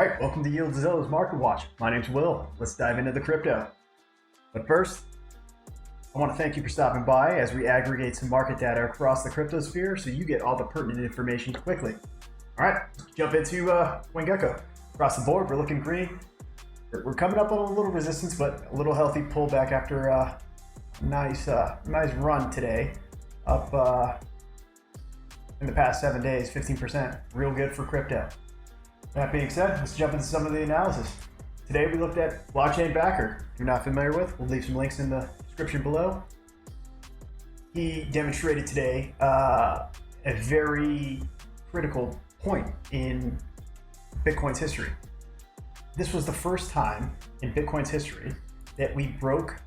right, welcome to Zilla's Market Watch. My name's Will. Let's dive into the crypto. But first, I want to thank you for stopping by as we aggregate some market data across the crypto sphere so you get all the pertinent information quickly. All right, let's jump into CoinGecko. Across the board, we're looking green. We're coming up on a little resistance, but a little healthy pullback after a nice run today. Up in the past 7 days, 15%. Real good for crypto. That being said, let's jump into some of the analysis. Today we looked at blockchain backer. If you're not familiar with, we'll leave some links in the description below. He demonstrated today a very critical point in Bitcoin's history. This was the first time in Bitcoin's history that we broke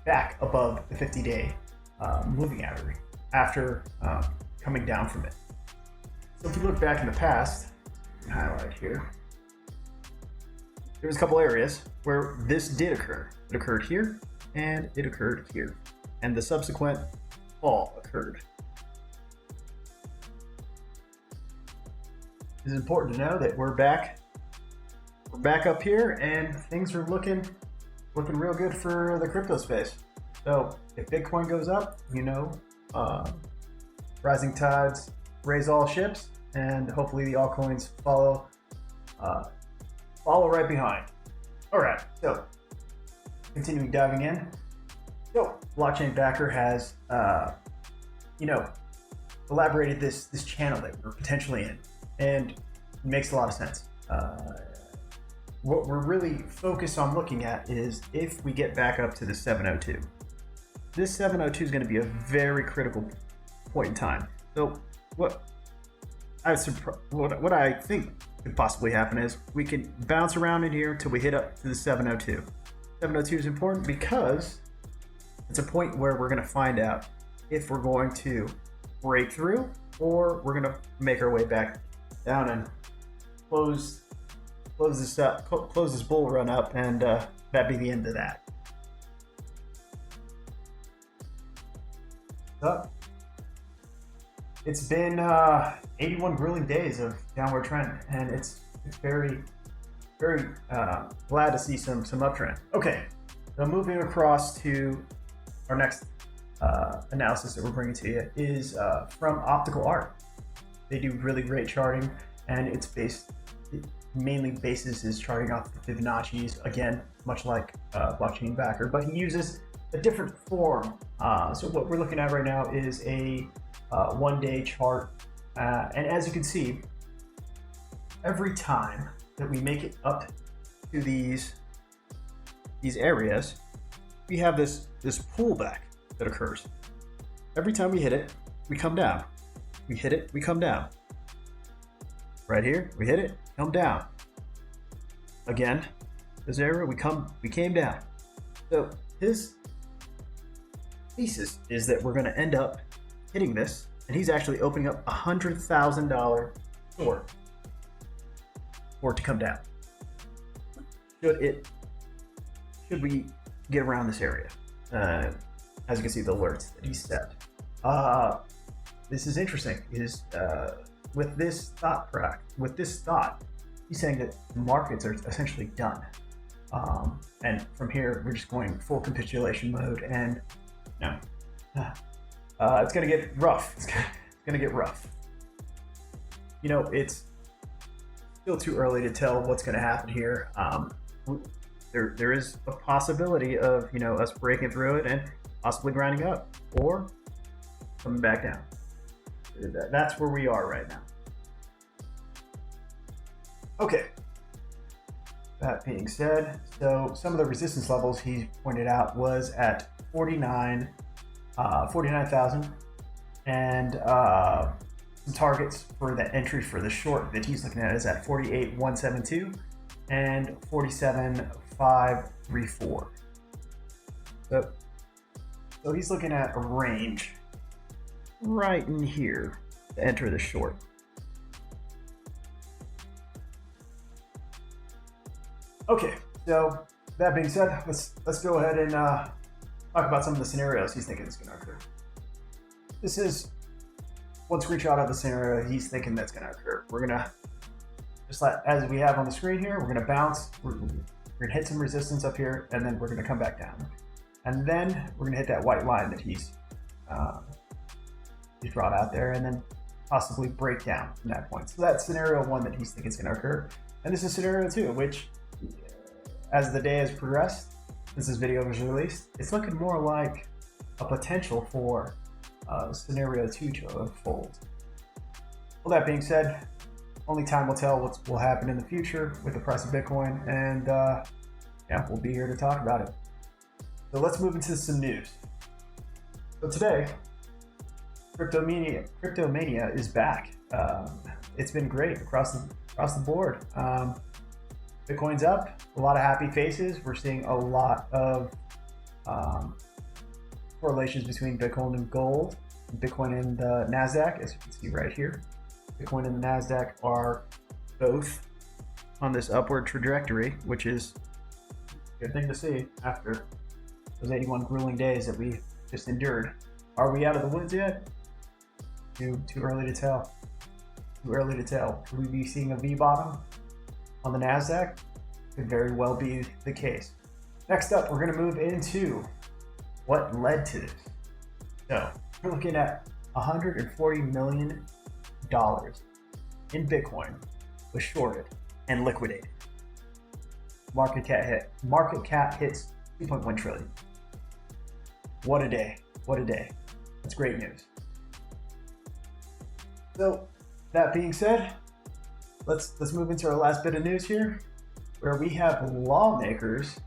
back above the 50-day moving average after coming down from it. So if you look back in the past, highlight here, there was a couple areas where this did occur. It occurred here and it occurred here, and the subsequent fall occurred. It's important to know that we're back up here and things are looking real good for the crypto space. So if Bitcoin goes up, rising tides raise all ships, and hopefully the altcoins follow right behind. All right, so continuing diving in. So blockchain backer has elaborated this channel that we're potentially in, and it makes a lot of sense. What we're really focused on looking at is if we get back up to the 702. This 702 is going to be a very critical point in time. So what I think could possibly happen is we can bounce around in here until we hit up to the 702. 702 is important because it's a point where we're going to find out if we're going to break through or we're going to make our way back down and close this bull run up, and that'd be the end of that. So, it's been 81 grueling days of downward trend, and it's very glad to see some uptrend. Okay, so moving across to our next analysis that we're bringing to you is from Optical Art. They do really great charting, and it mainly bases his charting off the Fibonacci's, again, much like blockchain backer, but he uses a different form. So what we're looking at right now is a 1-day chart, and as you can see, every time that we make it up to these areas, we have this pullback that occurs. Every time we hit it, we come down. We hit it, we come down. Right here, we hit it, come down. Again, this area, we came down. So his thesis is that we're going to end up hitting this, and he's actually opening up $100,000 short for it to come down. Should we get around this area? As you can see, the alerts that he set. This is interesting. With this thought, he's saying that the markets are essentially done, and from here we're just going full capitulation mode, and it's gonna get rough. It's gonna get rough. It's still too early to tell what's gonna happen here. There is a possibility of us breaking through it and possibly grinding up or coming back down. That's where we are right now. Okay. That being said, so some of the resistance levels he pointed out was at 49,000, and some targets for the entry for the short that he's looking at is at 48,172 and 47,534. So he's looking at a range right in here to enter the short. Okay, so that being said, let's go ahead and talk about some of the scenarios he's thinking is going to occur. This is one screenshot of the scenario he's thinking that's going to occur. We're going to just like as we have on the screen here, we're going to bounce, we're going to hit some resistance up here, and then we're going to come back down. And then we're going to hit that white line that he's brought out there, and then possibly break down from that point. So that's scenario 1 that he's thinking is going to occur. And this is scenario 2, which as the day has progressed, since this video was released, it's looking more like a potential for scenario 2 to unfold. Well, that being said, only time will tell what will happen in the future with the price of Bitcoin, and yeah, we'll be here to talk about it. So let's move into some news. So today, Cryptomania is back. It's been great across the board. Bitcoin's up, a lot of happy faces. We're seeing a lot of correlations between Bitcoin and gold, Bitcoin and the NASDAQ, as you can see right here. Bitcoin and the NASDAQ are both on this upward trajectory, which is a good thing to see after those 81 grueling days that we just endured. Are we out of the woods yet? Too early to tell. Too early to tell. Could we be seeing a V bottom on the NASDAQ? Could very well be the case. Next up, we're going to move into what led to this. So we're looking at $140 million in Bitcoin was shorted and liquidated. Market cap hits 2.1 trillion. What a day. What a day. That's great news. So that being said, let's move into our last bit of news here, where we have lawmakers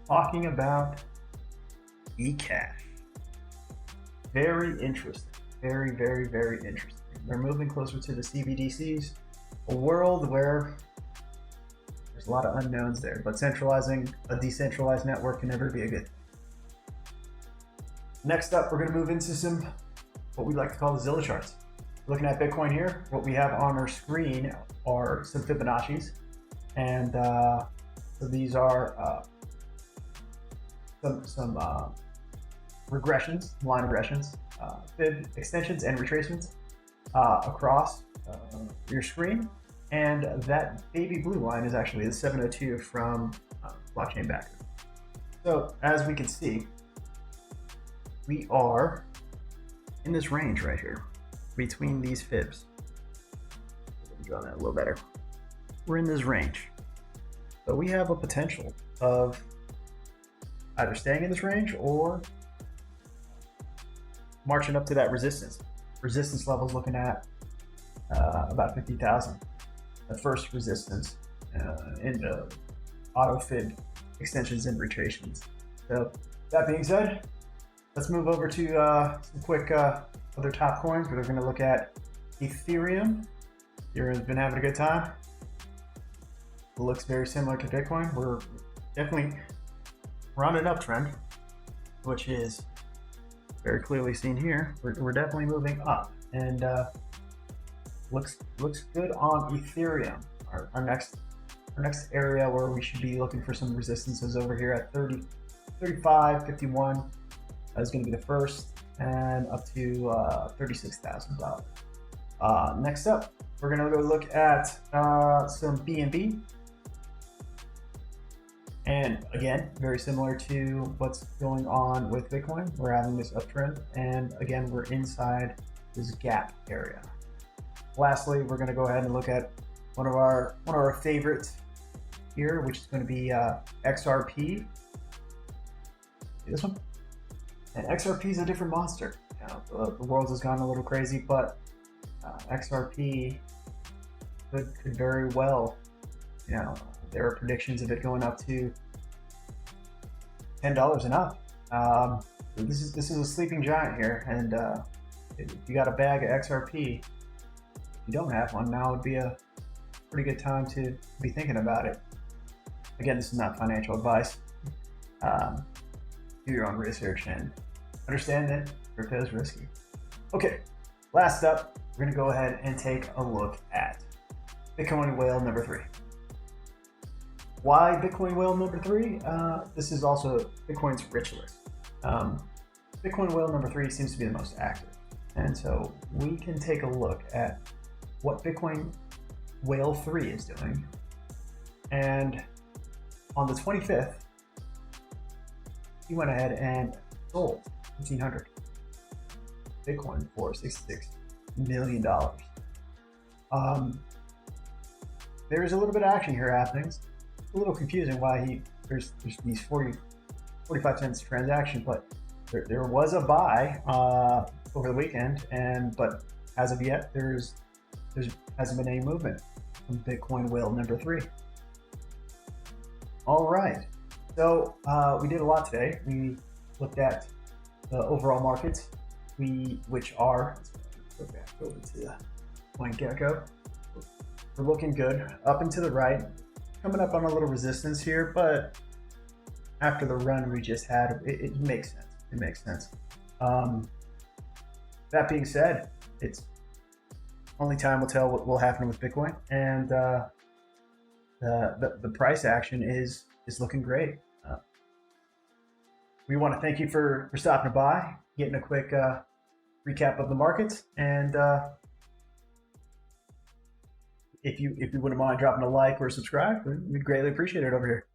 talking about eCash. Very interesting. Very, very, very interesting. They're moving closer to the CBDCs, a world where there's a lot of unknowns there, but centralizing a decentralized network can never be a good thing. Next up, we're going to move into some what we like to call the Zilla charts. Looking at Bitcoin here, what we have on our screen are some Fibonacci's, and so these are some regressions, line regressions, fib extensions and retracements across your screen, and that baby blue line is actually the 702 from blockchain backer. So as we can see, we are in this range right here between these fibs. Let me draw that a little better. We're in this range, so we have a potential of either staying in this range or marching up to that resistance levels, looking at about 50,000. The first resistance in the auto fib extensions and retracements. So that being said, let's move over to some quick other top coins. We're going to look at Ethereum. Ethereum's been having a good time. It looks very similar to Bitcoin. We're definitely on an uptrend, which is very clearly seen here. We're definitely moving up, and looks good on Ethereum. Our next area where we should be looking for some resistances over here at 30, 35, 51. That's going to be the first, and up to $36,000. Next up, we're going to go look at some BNB. And again, very similar to what's going on with Bitcoin. We're having this uptrend, and again, we're inside this gap area. Lastly, we're going to go ahead and look at one of our favorites here, which is going to be XRP. See this one? And XRP is a different monster. You know, the world has gone a little crazy, but XRP could very well, you know, there are predictions of it going up to $10 and up. This is a sleeping giant here, and if you got a bag of XRP, if you don't have one, now would be a pretty good time to be thinking about it. Again, this is not financial advice. Do your own research and understand that crypto is risky. Okay, last up, we're going to go ahead and take a look at Bitcoin whale number 3. Why Bitcoin whale number 3? This is also Bitcoin's rich list. Bitcoin whale number 3 seems to be the most active, and so we can take a look at what Bitcoin Whale 3 is doing. And on the 25th, he went ahead and sold 1,500 Bitcoin for $66 million. There's a little bit of action here happening. It's a little confusing why there's these 45 cents transaction, but there was a buy over the weekend, but as of yet, there hasn't been any movement from Bitcoin whale number 3. All right, so we did a lot today. We looked at the overall markets, which are, let's go back over to the CoinGecko. We're looking good up and to the right, coming up on a little resistance here, but after the run we just had, it makes sense. It makes sense. That being said, it's only time will tell what will happen with Bitcoin, and the price action is looking great. We want to thank you for stopping by, getting a quick recap of the markets, and if you wouldn't mind dropping a like or subscribe, we'd greatly appreciate it over here.